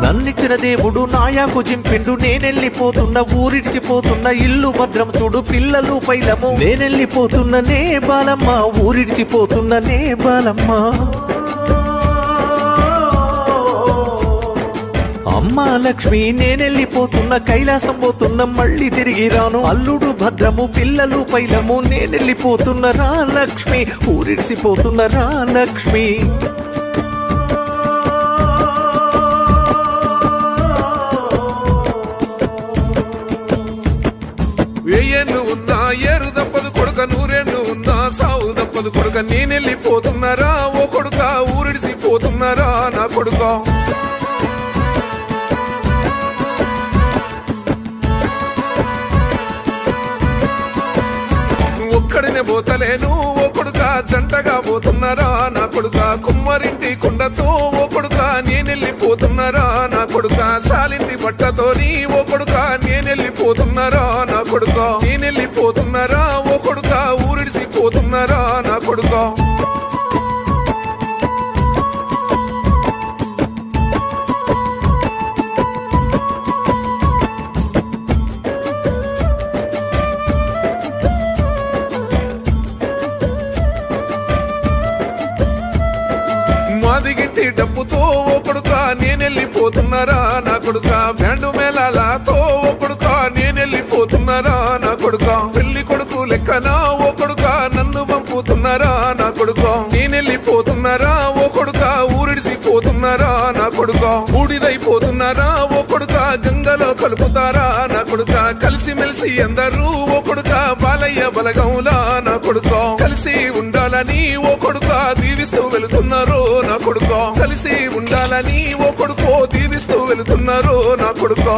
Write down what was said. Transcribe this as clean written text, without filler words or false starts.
నన్నిచ్చిన దేవుడు నాయాకు జింపిండు, నేనెళ్ళిపోతున్న ఊరిడిచిపోతున్న ఇల్లు భద్రం చూడు పిల్లలు పైలము, నేనెళ్ళిపోతున్న నే బాలమ్మ ఊరిడిచిపోతున్న నే బాలమ్మ. అమ్మా లక్ష్మి నేనెళ్ళిపోతున్న కైలాసం పోతున్న మళ్ళీ తిరిగి రాను, అల్లుడు భద్రము పిల్లలు పైలము, నేనెళ్ళిపోతున్న రా లక్ష్మి ఊరిడిసిపోతున్న రా లక్ష్మి. వెయ్యన్ను ఉన్నా ఏరు దప్పదు కొడుక, నూరెన్ను ఉన్నా సావు దప్పదు కొడుక, నేనెళ్ళిపోతున్నారా ఓ కొడుక ఊరిడిసిపోతున్నారా నా కొడుక. ఒక్కడినే పోతలేను ఓ కొడుక జంటగా పోతున్నారా నా కొడుక, కుమ్మరింటి కుండతో ఓ కొడుక నేనెళ్ళిపోతున్నారా నా కొడుక, సాలింటి బట్టతోని ఓ కొడుక నేనెళ్ళిపోతున్నారా నా కొడుక, నేనెళ్ళిపోతున్నారా ఓ కొడుక ఊరిడిసిపోతున్నారా నా కొడుక. మాదిగింటి డబ్బుతో ఓ కొడుక నేనెళ్ళిపోతున్నారా నా కొడుక, బ్యాండు మేళాలతో ఓ కొడుక నేనెళ్ళిపోతున్నారా నా కొడుక, పెళ్లి కొడుకు లెక్కన ఓ కొడుక నన్ను పంపుతున్నారా నా కొడుక, నేనెళ్ళిపోతున్నారా ఓ కొడుక ఊరిడిసిపోతున్నారా నా కొడుక, ఊడిదైపోతున్నారా ఓ కొడుక గంగలో కలుపుతారా నా కొడుక, కలిసిమెలిసి అందరూ ఓ కొడుక బాలయ్య బలగంలా నా కొడుక, కలిసి ఉండాలని ఓ కొడుక దీవిస్తూ వెళుతున్నారు నా కొడుక, కలిసి ఉండాలని ఓ కొడుకో దీవిస్తూ వెళుతున్నారు నా కొడుక.